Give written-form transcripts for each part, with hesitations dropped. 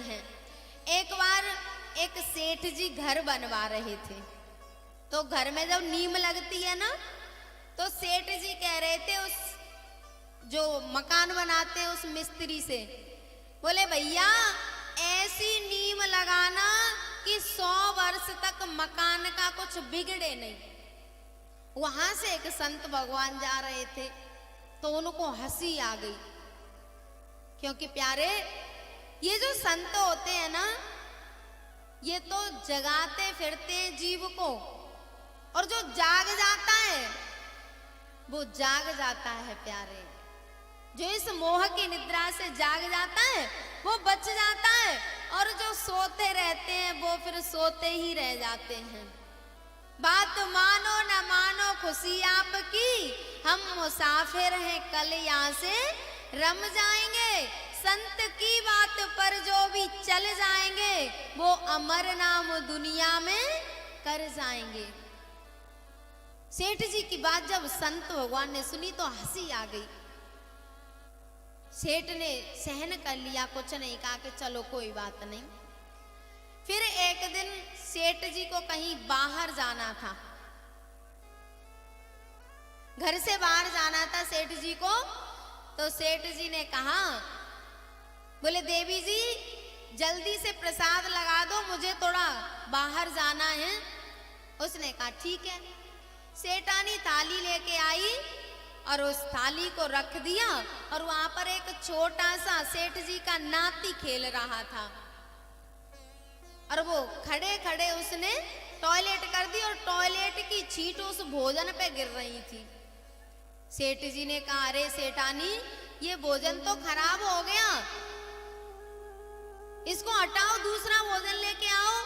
हैं। एक बार एक सेठ जी घर बनवा रहे थे, तो घर में जब नीम लगती है ना, तो सेठ जी कह रहे थे उस जो मकान बनाते हैं उस मिस्त्री से, बोले भैया ऐसी नीम लगाना कि 100 वर्ष तक मकान का कुछ बिगड़े नहीं। वहां से एक संत भगवान जा रहे थे, तो उनको हंसी आ गई, क्योंकि प्यारे ये जो संत होते हैं ना, ये तो जगाते फिरते हैं जीव को, और जो जाग जाता है वो जाग जाता है प्यारे। जो इस मोह की निद्रा से जाग जाता है वो बच जाता है, और जो सोते रहते हैं वो फिर सोते ही रह जाते हैं। बात मानो न मानो खुशी आपकी, हम मुसाफिर हैं कल यहाँ से रम जाएंगे। संत की बात पर जो भी चल जाएंगे वो अमर नाम दुनिया में कर जाएंगे। सेठ जी की बात जब संत भगवान ने सुनी तो हंसी आ गई। सेठ ने सहन कर लिया, कुछ नहीं कहा कि चलो कोई बात नहीं। फिर एक दिन सेठ जी को कहीं बाहर जाना था, घर से बाहर जाना था सेठ जी को। तो सेठ जी ने कहा, बोले देवी जी जल्दी से प्रसाद लगा दो, मुझे थोड़ा बाहर जाना है। उसने कहा ठीक है। सेठानी थाली लेके आई और उस थाली को रख दिया, और वहां पर एक छोटा सा सेठ जी का नाती खेल रहा था, और वो खड़े खड़े उसने टॉयलेट कर दी, और टॉयलेट की छींट उस भोजन पे गिर रही थी। सेठ जी ने कहा, अरे सेठानी ये भोजन तो खराब हो गया, इसको हटाओ, दूसरा भोजन लेके आओ।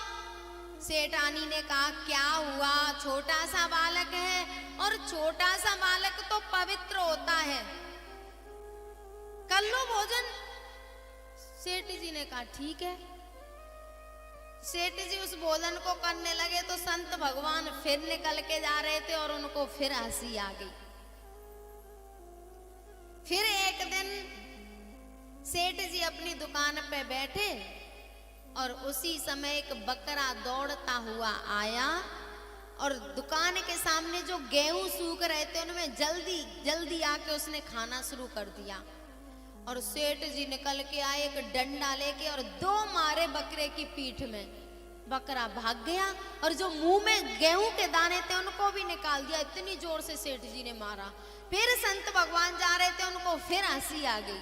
सेठानी ने कहा, क्या हुआ, छोटा सा बालक है, और छोटा सा बालक तो पवित्र होता है, कर लो भोजन। सेठ जी ने कहा ठीक है। सेठ जी उस भोजन को करने लगे तो संत भगवान फिर निकल के जा रहे थे, और उनको फिर हंसी आ गई। फिर एक दिन सेठ जी अपनी दुकान पे बैठे, और उसी समय एक बकरा दौड़ता हुआ आया, और दुकान के सामने जो गेहूं सूख रहे थे उनमें जल्दी जल्दी आके उसने खाना शुरू कर दिया। और सेठ जी निकल के आए एक डंडा लेके, और 2 मारे बकरे की पीठ में। बकरा भाग गया, और जो मुंह में गेहूं के दाने थे उनको भी निकाल दिया। इतनी जोर से सेठ जी ने मारा। फिर संत भगवान जा रहे थे, उनको फिर हंसी आ गई।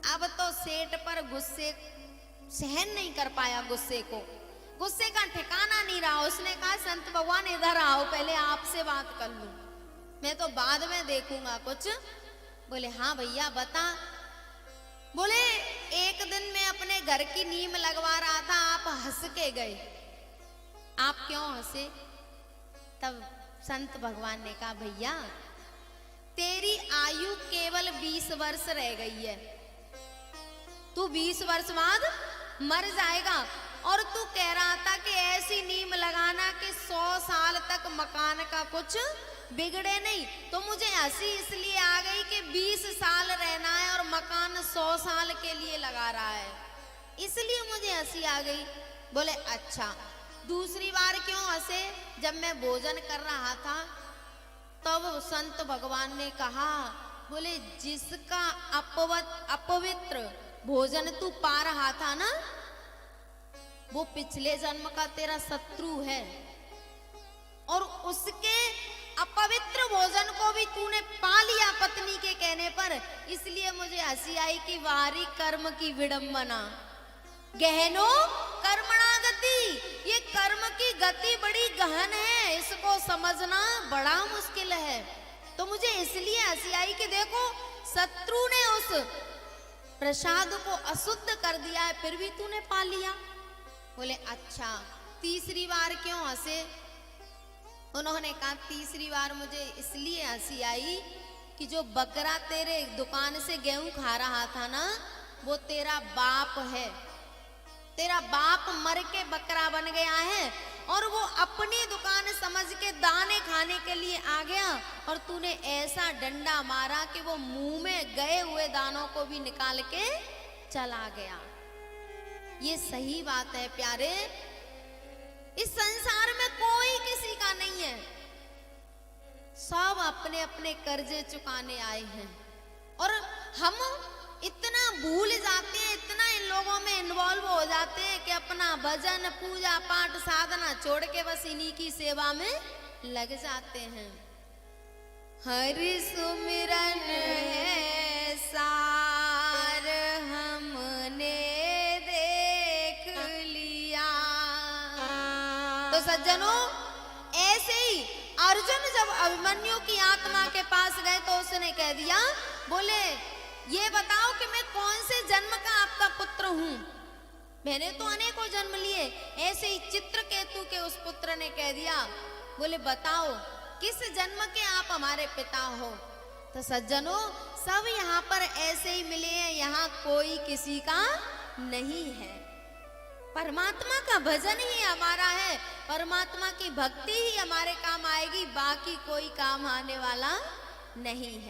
अब तो सेठ पर गुस्से सहन नहीं कर पाया, गुस्से को, गुस्से का ठिकाना नहीं रहा। उसने कहा, संत भगवान इधर आओ, पहले आपसे बात कर लूं, मैं तो बाद में देखूंगा कुछ। बोले हाँ भैया बता। बोले एक दिन मैं अपने घर की नीम लगवा रहा था, आप हंस के गए, आप क्यों हंसे? तब संत भगवान ने कहा, भैया तेरी आयु केवल 20 वर्ष रह गई है, तू 20 वर्ष बाद मर जाएगा, और तू कह रहा था कि ऐसी नीम लगाना कि 100 साल तक मकान का कुछ बिगड़े नहीं। तो मुझे हंसी इसलिए आ गई कि 20 साल रहना है और मकान 100 साल के लिए लगा रहा है, इसलिए मुझे हंसी आ गई। बोले अच्छा, दूसरी बार क्यों हंसे? जब मैं भोजन कर रहा था तब संत भगवान ने कहा, बोले जिसका अपवित्र भोजन तू पा रहा था ना, वो पिछले जन्म का तेरा शत्रु है, और उसके अपवित्र भोजन को भी तूने पा लिया पत्नी के कहने पर। इसलिए मुझे हंसी आई कि वारी कर्म की विडंबना, गहनो कर्मणा गति, ये कर्म की गति बड़ी गहन है, इसको समझना बड़ा मुश्किल है। तो मुझे इसलिए हंसी आई कि देखो शत्रु ने उस प्रसाद को अशुद्ध कर दिया है, फिर भी तूने पा लिया। बोले अच्छा, तीसरी बार क्यों हंसे? उन्होंने कहा, तीसरी बार मुझे इसलिए हंसी आई कि जो बकरा तेरे दुकान से गेहूं खा रहा था ना, वो तेरा बाप है, तेरा बाप मर के बकरा बन गया है, और वो अपनी दुकान समझ के दाने खाने के लिए आ गया, और तूने ऐसा डंडा मारा कि वो मुंह में गए हुए दानों को भी निकाल के चला गया। ये सही बात है प्यारे। इस संसार में कोई किसी का नहीं है, सब अपने अपने कर्जे चुकाने आए हैं। और हम इतना भूल जाते हैं, इतना इन लोगों में इन्वॉल्व हो जाते हैं कि अपना भजन पूजा पाठ साधना छोड़ के बस इन्हीं की सेवा में लग जाते हैं। हरि सुमिरन है सार हमने देख लिया। तो सज्जनों, ऐसे ही अर्जुन जब अभिमन्यु की आत्मा के पास गए तो उसने कह दिया, बोले ये बताओ कि मैं कौन से जन्म का आपका पुत्र हूं? मैंने तो अनेकों जन्म लिए। ऐसे ही चित्रकेतु के उस पुत्र ने कह दिया, बोले बताओ किस जन्म के आप हमारे पिता हो? तो सज्जनों, सब यहाँ पर ऐसे ही मिले हैं, यहाँ कोई किसी का नहीं है। परमात्मा का भजन ही हमारा है, परमात्मा की भक्ति ही हमारे काम आएगी, बाकी कोई काम आने वाला नहीं है।